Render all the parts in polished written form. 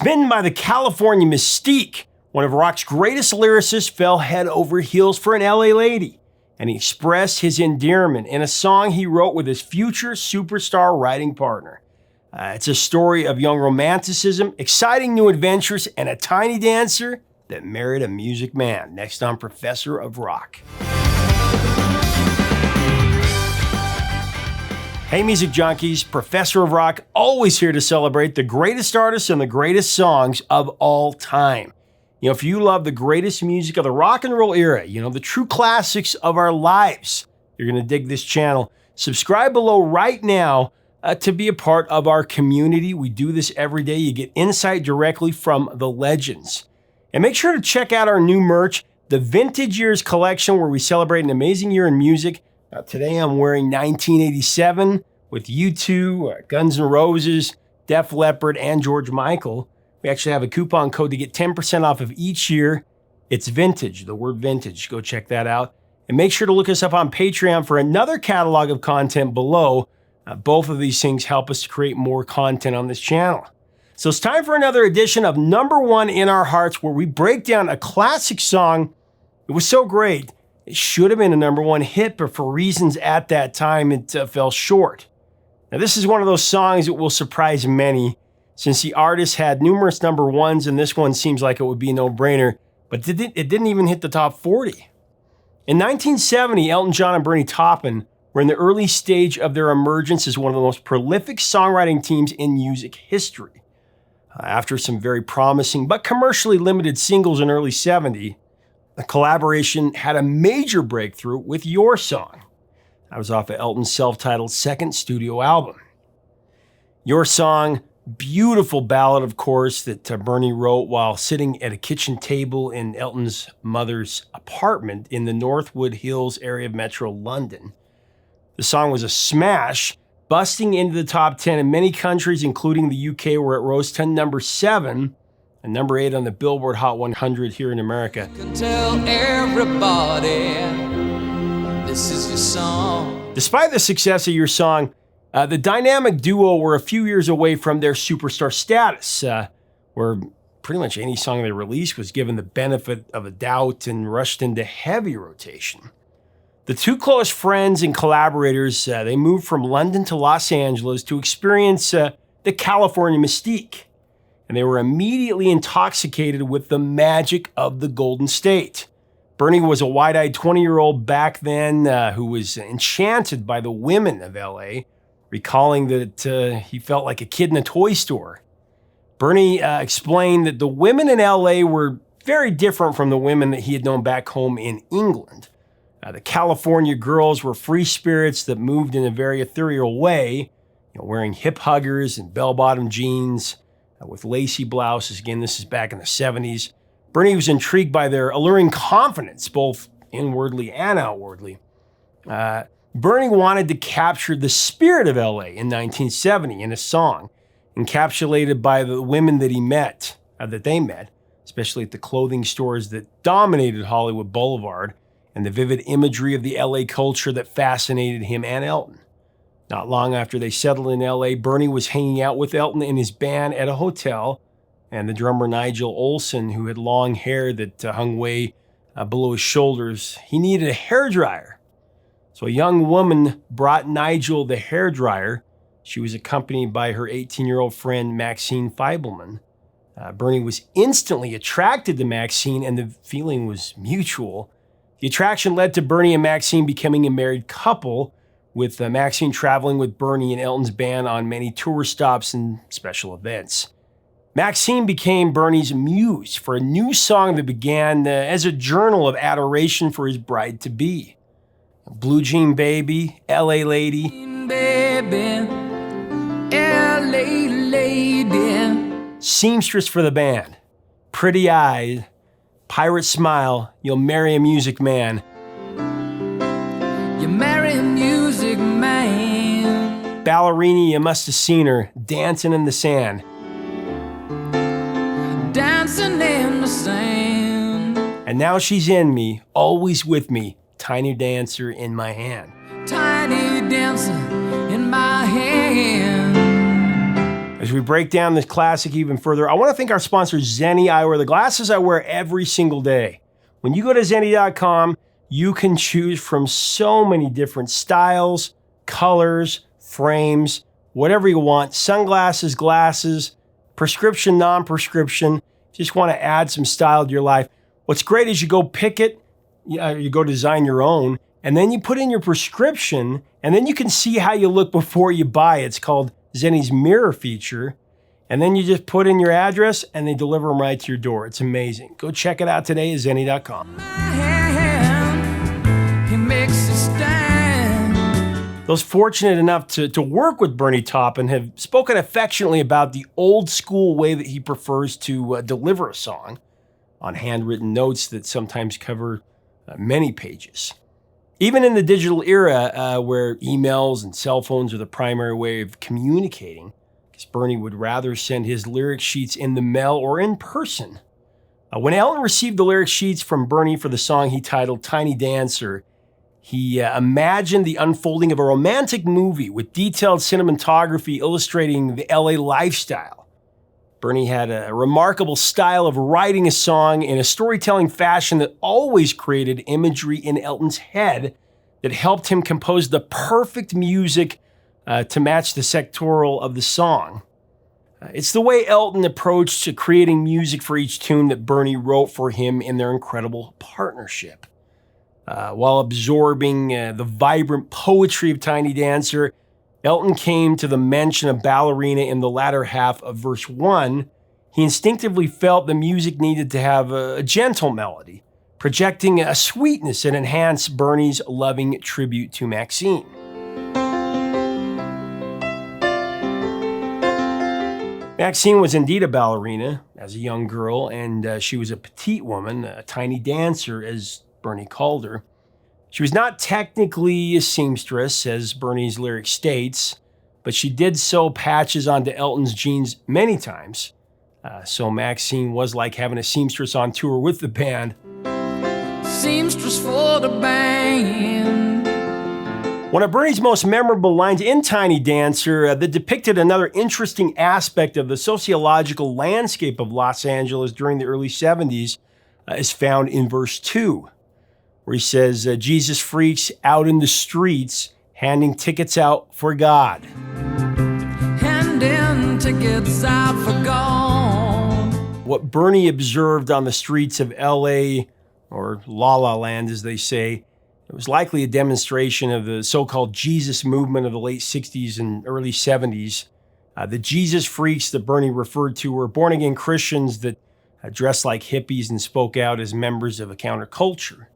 Smitten by the California mystique, one of rock's greatest lyricists fell head over heels for an LA lady, and he expressed his endearment in a song he wrote with his future superstar writing partner. It's a story of young romanticism, exciting new adventures, and a tiny dancer that married a music man. Next on Professor of Rock. Hey music junkies, Professor of Rock, always here to celebrate the greatest artists and the greatest songs of all time. If you love the greatest music of the rock and roll era, the true classics of our lives, you're going to dig this channel. Subscribe below right now to be a part of our community. We do this every day. You get insight directly from the legends. And make sure to check out our new merch, the Vintage Years collection, where we celebrate an amazing year in music. Today I'm wearing 1987 with U2, Guns N' Roses, Def Leppard, and George Michael. We actually have a coupon code to get 10% off of each year. It's vintage, the word vintage. Go check that out. And make sure to look us up on Patreon for another catalog of content below. Both of these things help us to create more content on this channel. So it's time for another edition of Number One in Our Hearts, where we break down a classic song. It was so great, it should have been a number one hit, but for reasons at that time, it fell short. Now, this is one of those songs that will surprise many, since the artist had numerous number ones, and this one seems like it would be a no-brainer, but it didn't even hit the top 40. In 1970, Elton John and Bernie Taupin were in the early stage of their emergence as one of the most prolific songwriting teams in music history. After some very promising but commercially limited singles in early 70, the collaboration had a major breakthrough with Your Song. That was off of Elton's self-titled second studio album. Your Song, beautiful ballad, of course, that Bernie wrote while sitting at a kitchen table in Elton's mother's apartment in the Northwood Hills area of Metro London. The song was a smash, busting into the top 10 in many countries, including the UK, where it rose to number 7 and number 8 on the Billboard Hot 100 here in America. You can tell everybody this is your song. Despite the success of Your Song, the dynamic duo were a few years away from their superstar status, where pretty much any song they released was given the benefit of a doubt and rushed into heavy rotation. The two close friends and collaborators, they moved from London to Los Angeles to experience the California mystique, and they were immediately intoxicated with the magic of the Golden State. Bernie was a wide-eyed 20-year-old back then who was enchanted by the women of LA, recalling that he felt like a kid in a toy store. Bernie explained that the women in LA were very different from the women that he had known back home in England. The California girls were free spirits that moved in a very ethereal way, wearing hip huggers and bell-bottom jeans with lacy blouses. Again, this is back in the 70s. Bernie was intrigued by their alluring confidence, both inwardly and outwardly. Bernie wanted to capture the spirit of LA in 1970 in a song, encapsulated by the women that they met, especially at the clothing stores that dominated Hollywood Boulevard, and the vivid imagery of the LA culture that fascinated him and Elton. Not long after they settled in LA, Bernie was hanging out with Elton and his band at a hotel, and the drummer Nigel Olsson, who had long hair that hung way below his shoulders, he needed a hairdryer. So a young woman brought Nigel the hairdryer. She was accompanied by her 18-year-old friend Maxine Feibelman. Bernie was instantly attracted to Maxine, and the feeling was mutual. The attraction led to Bernie and Maxine becoming a married couple, with Maxine traveling with Bernie and Elton's band on many tour stops and special events. Maxine became Bernie's muse for a new song that began as a journal of adoration for his bride-to-be. Blue Jean Baby, LA Lady, Baby, LA Lady, Seamstress for the band, Pretty Eyed, Pirate Smile, You'll Marry a Music Man, You marry a music man, Ballerina, You Must Have Seen Her, Dancing in the Sand, Dancing in the Sand, and Now She's in Me, Always With Me, Tiny Dancer in My Hand. Tiny dancer in my hand. As we break down this classic even further, I want to thank our sponsor, Zenni Eyewear, the glasses I wear every single day. When you go to Zenni.com, you can choose from so many different styles, colors, frames, whatever you want, sunglasses, glasses, prescription, non-prescription. Just want to add some style to your life. What's great is you go pick it, you go design your own, and then you put in your prescription, and then you can see how you look before you buy it. It's called Zenni's mirror feature. And then you just put in your address, and they deliver them right to your door. It's amazing. Go check it out today at Zenni.com. He makes a stand. Those fortunate enough to work with Bernie Taupin have spoken affectionately about the old school way that he prefers to deliver a song on handwritten notes that sometimes cover many pages. Even in the digital era where emails and cell phones are the primary way of communicating, because Bernie would rather send his lyric sheets in the mail or in person. When Elton received the lyric sheets from Bernie for the song he titled Tiny Dancer, he imagined the unfolding of a romantic movie with detailed cinematography illustrating the LA lifestyle. Bernie had a remarkable style of writing a song in a storytelling fashion that always created imagery in Elton's head that helped him compose the perfect music to match the sectoral of the song. It's the way Elton approached creating music for each tune that Bernie wrote for him in their incredible partnership. While absorbing the vibrant poetry of Tiny Dancer, Elton came to the mention of ballerina in the latter half of verse 1. He instinctively felt the music needed to have a gentle melody, projecting a sweetness that enhanced Bernie's loving tribute to Maxine. Maxine was indeed a ballerina as a young girl, and she was a petite woman, a tiny dancer, as Bernie called her. She was not technically a seamstress, as Bernie's lyric states, but she did sew patches onto Elton's jeans many times. So Maxine was like having a seamstress on tour with the band. Seamstress for the band. One of Bernie's most memorable lines in Tiny Dancer that depicted another interesting aspect of the sociological landscape of Los Angeles during the early 70s is found in verse 2, where he says, Jesus freaks out in the streets, handing tickets out for God. Handing tickets out for God. What Bernie observed on the streets of LA, or La La Land as they say, it was likely a demonstration of the so-called Jesus movement of the late 60s and early 70s. The Jesus freaks that Bernie referred to were born-again Christians that dressed like hippies and spoke out as members of a counterculture.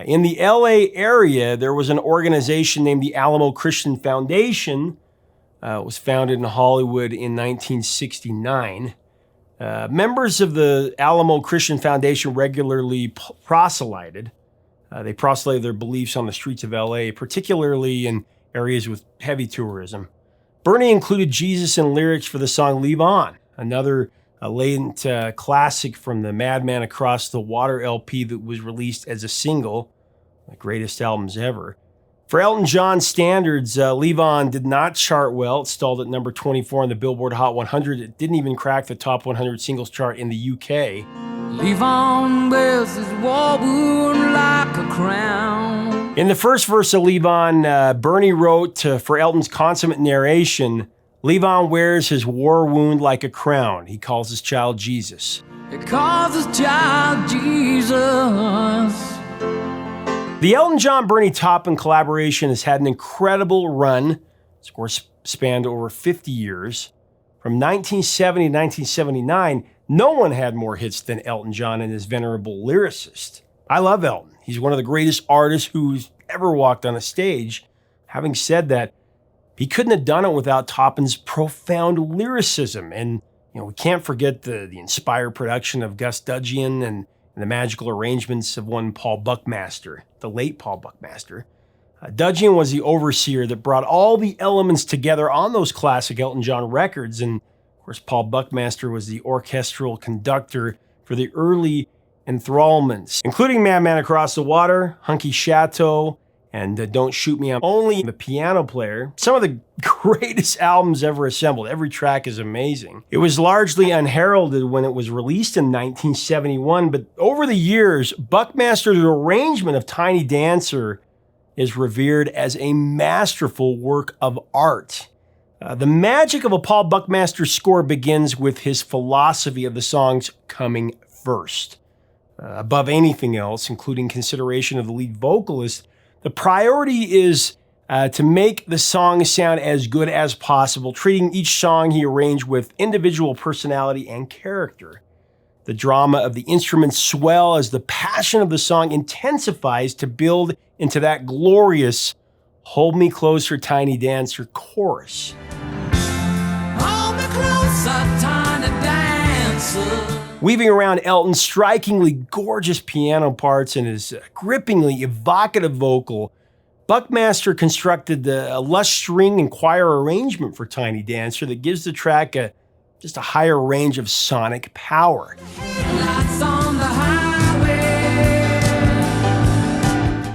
In the LA area, there was an organization named the Alamo Christian Foundation. It was founded in Hollywood in 1969. Members of the Alamo Christian Foundation regularly proselyted. They proselyted their beliefs on the streets of LA, particularly in areas with heavy tourism. Bernie included Jesus in lyrics for the song Leave On, another latent classic from the Madman Across the Water LP that was released as a single, the greatest albums ever. For Elton John standards, Leave On did not chart well. It stalled at number 24 on the Billboard Hot 100. It didn't even crack the top 100 singles chart in the UK. Leave on wears his war wound like a crown. In the first verse of Leave On, Bernie wrote for Elton's consummate narration, Leave On wears his war wound like a crown. He calls his child Jesus. He calls his child Jesus. The Elton John-Bernie Taupin collaboration has had an incredible run. It's, of course, spanned over 50 years. From 1970 to 1979, no one had more hits than Elton John and his venerable lyricist. I love Elton. He's one of the greatest artists who's ever walked on a stage. Having said that, he couldn't have done it without Taupin's profound lyricism. And we can't forget the inspired production of Gus Dudgeon and the magical arrangements of one Paul Buckmaster, the late Paul Buckmaster. Dudgeon was the overseer that brought all the elements together on those classic Elton John records. And of course, Paul Buckmaster was the orchestral conductor for the early enthrallments, including Madman Across the Water, Hunky Chateau, and Don't Shoot Me, I'm Only the Piano Player. Some of the greatest albums ever assembled. Every track is amazing. It was largely unheralded when it was released in 1971, but over the years, Buckmaster's arrangement of Tiny Dancer is revered as a masterful work of art. The magic of a Paul Buckmaster score begins with his philosophy of the songs coming first. Above anything else, including consideration of the lead vocalist, the priority is to make the song sound as good as possible, treating each song he arranged with individual personality and character. The drama of the instruments swell as the passion of the song intensifies to build into that glorious Hold Me Closer, Tiny Dancer chorus. Hold me closer, tiny dancer. Weaving around Elton's strikingly gorgeous piano parts and his grippingly evocative vocal, Buckmaster constructed a lush string and choir arrangement for Tiny Dancer that gives the track just a higher range of sonic power. Lights on the highway.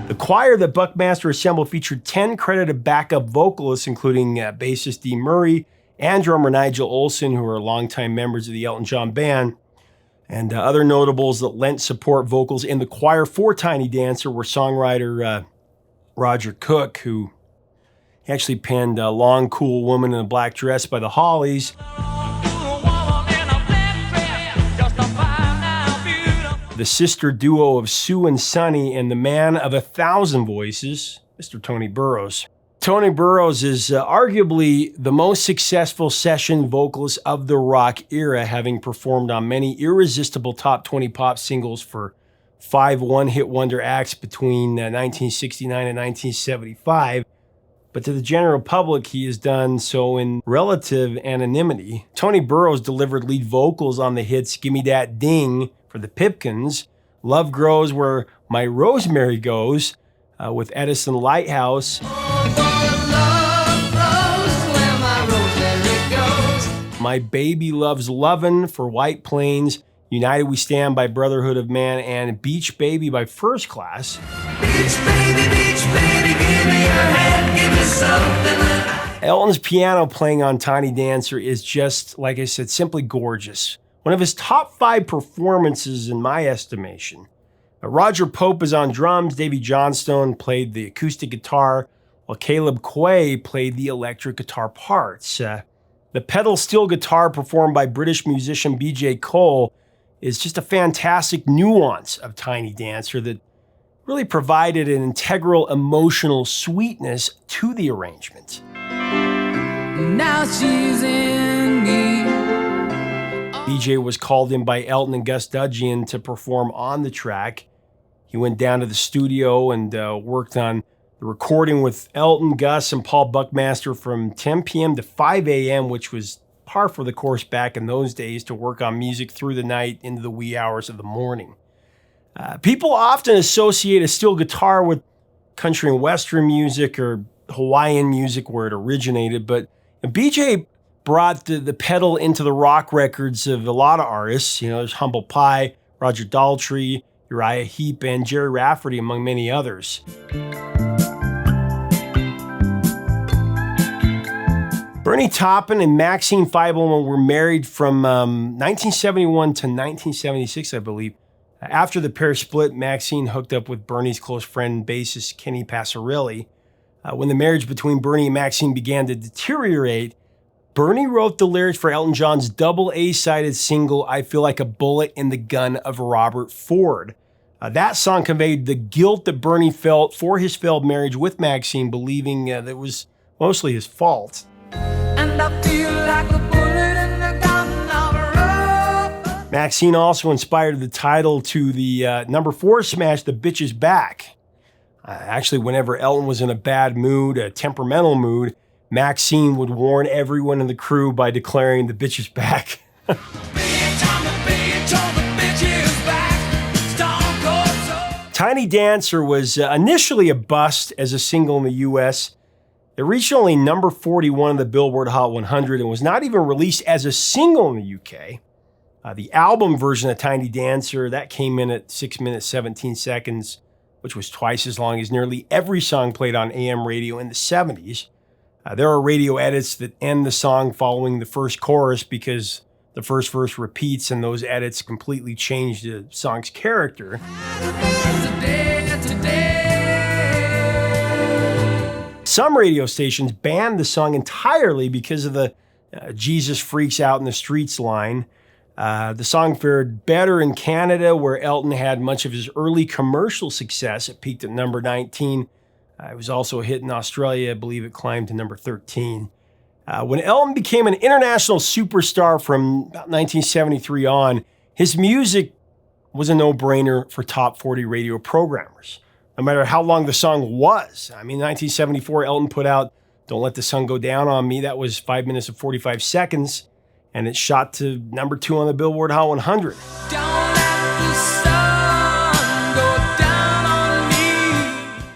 The choir that Buckmaster assembled featured 10 credited backup vocalists, including bassist Dee Murray and drummer Nigel Olsson, who are longtime members of the Elton John Band. And other notables that lent support vocals in the choir for Tiny Dancer were songwriter Roger Cook, who actually penned Long Cool Woman in a Black Dress by the Hollies, the sister duo of Sue and Sonny, and the man of 1,000 voices, Mr. Tony Burrows. Tony Burrows is arguably the most successful session vocalist of the rock era, having performed on many irresistible top 20 pop singles for 5 one-hit wonder acts between 1969 and 1975. But to the general public, he has done so in relative anonymity. Tony Burrows delivered lead vocals on the hits Gimme Dat Ding for the Pipkins, Love Grows Where My Rosemary Goes with Edison Lighthouse, My Baby Loves Lovin' for White Plains, United We Stand by Brotherhood of Man, and Beach Baby by First Class. Beach baby, give me your hand, give me something. Elton's piano playing on Tiny Dancer is just, like I said, simply gorgeous. One of his top 5 performances in my estimation. Roger Pope is on drums, Davy Johnstone played the acoustic guitar, while Caleb Quay played the electric guitar parts. The pedal steel guitar performed by British musician B.J. Cole is just a fantastic nuance of Tiny Dancer that really provided an integral emotional sweetness to the arrangement. Now she's in me. BJ was called in by Elton and Gus Dudgeon to perform on the track. He went down to the studio and worked on the recording with Elton, Gus, and Paul Buckmaster from 10 p.m. to 5 a.m., which was par for the course back in those days to work on music through the night into the wee hours of the morning. People often associate a steel guitar with country and western music or Hawaiian music where it originated, but BJ brought the pedal into the rock records of a lot of artists. You know, there's Humble Pie, Roger Daltrey, Uriah Heep, and Jerry Rafferty, among many others. Bernie Taupin and Maxine Feibelman were married from 1971 to 1976, I believe. After the pair split, Maxine hooked up with Bernie's close friend, bassist Kenny Passarilli. When the marriage between Bernie and Maxine began to deteriorate, Bernie wrote the lyrics for Elton John's double A-sided single, I Feel Like a Bullet in the Gun of Robert Ford. That song conveyed the guilt that Bernie felt for his failed marriage with Maxine, believing that it was mostly his fault. And I feel like a bullet in the gun of Robert. Maxine also inspired the title to the number 4 smash, The Bitch Is Back. Actually, whenever Elton was in a bad mood, a temperamental mood, Maxine would warn everyone in the crew by declaring the bitch is back. Tiny Dancer was initially a bust as a single in the US. It reached only number 41 on the Billboard Hot 100 and was not even released as a single in the UK. The album version of Tiny Dancer, that came in at 6 minutes, 17 seconds. which was twice as long as nearly every song played on AM radio in the 70s. There are radio edits that end the song following the first chorus because the first verse repeats, and those edits completely change the song's character. Some radio stations banned the song entirely because of the Jesus Freaks Out in the Streets line. The song fared better in Canada, where Elton had much of his early commercial success. It peaked at number 19. It was also a hit in Australia. I believe it climbed to number 13. When Elton became an international superstar from about 1973 on, his music was a no-brainer for top 40 radio programmers, no matter how long the song was. I mean, 1974, Elton put out Don't Let the Sun Go Down on Me. That was 5 minutes and 45 seconds, and it shot to number 2 on the Billboard Hot 100.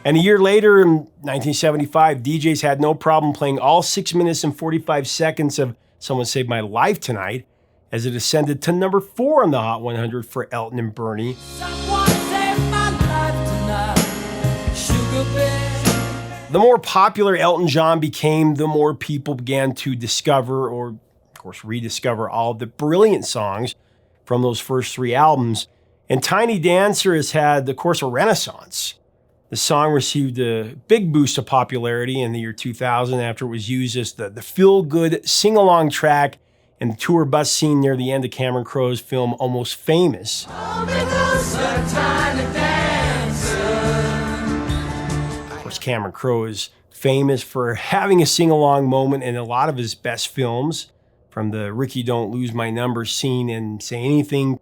And a year later, in 1975, DJs had no problem playing all 6 minutes and 45 seconds of Someone Saved My Life Tonight, as it ascended to number 4 on the Hot 100 for Elton and Bernie. Someone saved my life tonight, sugar bear. The more popular Elton John became, the more people began to discover, or of course rediscover, all of the brilliant songs from those first 3 albums. And Tiny Dancer has had, of course, a renaissance. The song received a big boost of popularity in the year 2000 after it was used as the feel-good sing-along track in the tour bus scene near the end of Cameron Crowe's film Almost Famous. Of course, Cameron Crowe is famous for having a sing-along moment in a lot of his best films, from the Ricky Don't Lose My Number scene in Say Anything,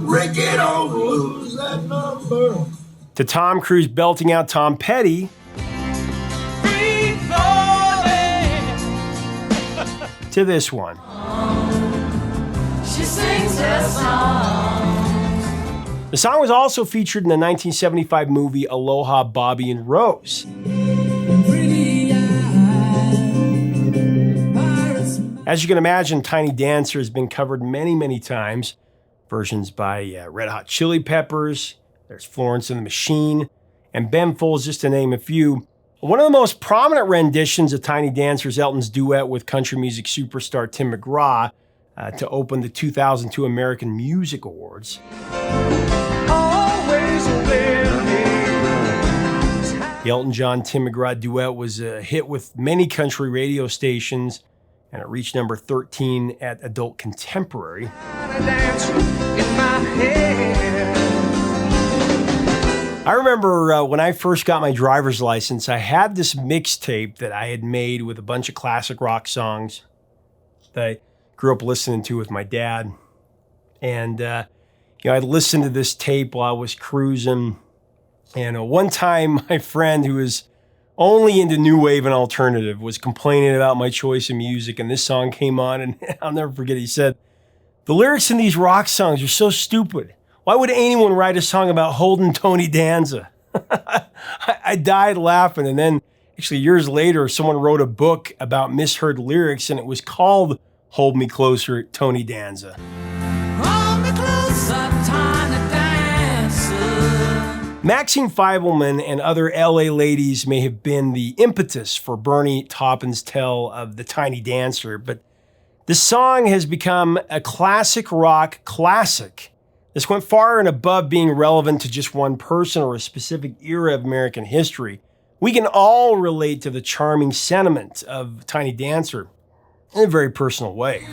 Ricky don't lose that number, to Tom Cruise belting out Tom Petty, to this one. She sings her song. The song was also featured in the 1975 movie Aloha, Bobby and Rose. As you can imagine, Tiny Dancer has been covered many, many times. Versions by Red Hot Chili Peppers, there's Florence and the Machine, and Ben Folds, just to name a few. One of the most prominent renditions of Tiny Dancer is Elton's duet with country music superstar Tim McGraw to open the 2002 American Music Awards. The Elton John-Tim McGraw duet was a hit with many country radio stations, and it reached number 13 at Adult Contemporary. I remember when I first got my driver's license, I had this mixtape that I had made with a bunch of classic rock songs that I grew up listening to with my dad. And, I listened to this tape while I was cruising. And one time, my friend, who was only into new wave and alternative, was complaining about my choice of music, and this song came on, and I'll never forget, he said, "The lyrics in these rock songs are so stupid. Why would anyone write a song about holding Tony Danza?" I died laughing, and then actually years later, someone wrote a book about misheard lyrics, and it was called Hold Me Closer, Tony Danza. Hold me closer, tiny dancer. Maxine Feivelman and other LA ladies may have been the impetus for Bernie Taupin's tell of the Tiny Dancer, but the song has become a classic rock classic. This went far and above being relevant to just one person or a specific era of American history. We can all relate to the charming sentiment of Tiny Dancer in a very personal way.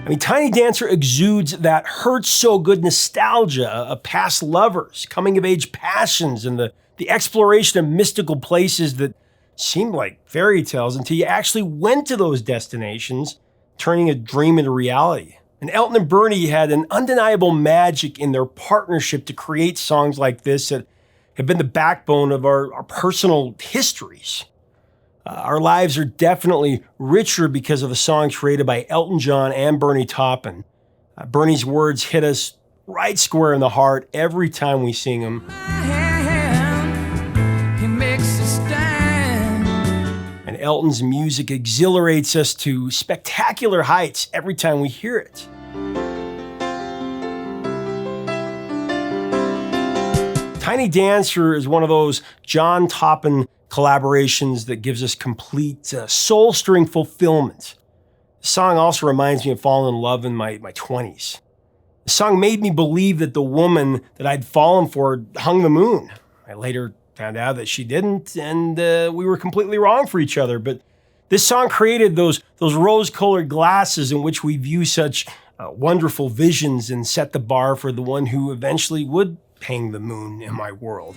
I mean, Tiny Dancer exudes that hurts so good nostalgia of past lovers, coming-of-age passions, and the exploration of mystical places that seemed like fairy tales until you actually went to those destinations, turning a dream into reality. And Elton and Bernie had an undeniable magic in their partnership to create songs like this that have been the backbone of our personal histories. Our lives are definitely richer because of the songs created by Elton John and Bernie Taupin. Bernie's words hit us right square in the heart every time we sing them. He makes a stand. And Elton's music exhilarates us to spectacular heights every time we hear it. Tiny Dancer is one of those John Taupin collaborations that gives us complete soul-stirring fulfillment. The song also reminds me of falling in love in my 20s. The song made me believe that the woman that I'd fallen for hung the moon. I later found out that she didn't, and we were completely wrong for each other. But this song created those rose-colored glasses in which we view such wonderful visions and set the bar for the one who eventually would hang the moon in my world.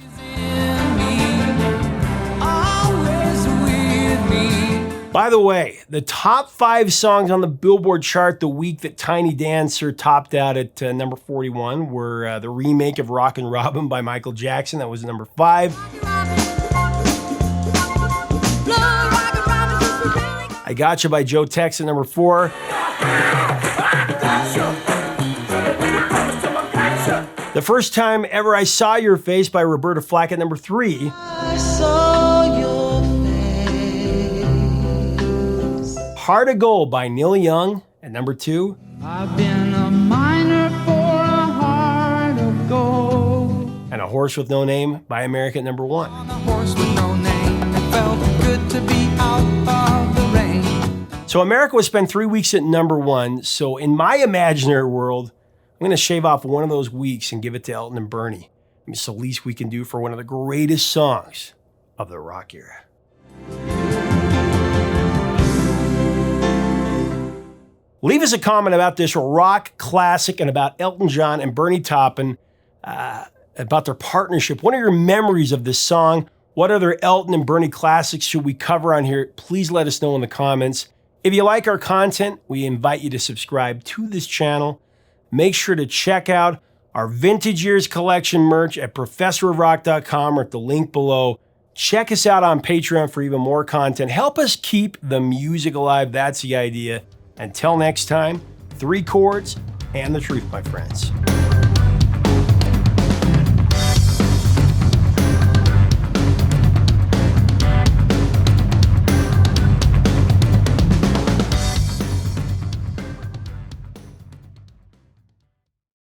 By the way, the top 5 songs on the Billboard chart the week that Tiny Dancer topped out at number 41 were the remake of Rockin' Robin by Michael Jackson. That was number 5. I Gotcha by Joe Tex at number 4. The First Time Ever I Saw Your Face by Roberta Flack at number 3. I saw your Heart of Gold by Neil Young at number 2. I've been a miner for a heart of gold. And A Horse with No Name by America at number 1. On a horse with no name, it felt good to be out of the rain. So America was spent 3 weeks at number 1. So in my imaginary world, I'm going to shave off one of those weeks and give it to Elton and Bernie. It's the least we can do for one of the greatest songs of the rock era. Leave us a comment about this rock classic and about Elton John and Bernie Taupin, about their partnership. What are your memories of this song? What other Elton and Bernie classics should we cover on here? Please let us know in the comments. If you like our content, we invite you to subscribe to this channel. Make sure to check out our Vintage Years collection merch at professorofrock.com or at the link below. Check us out on Patreon for even more content. Help us keep the music alive. That's the idea. Until next time, 3 chords and the truth, my friends.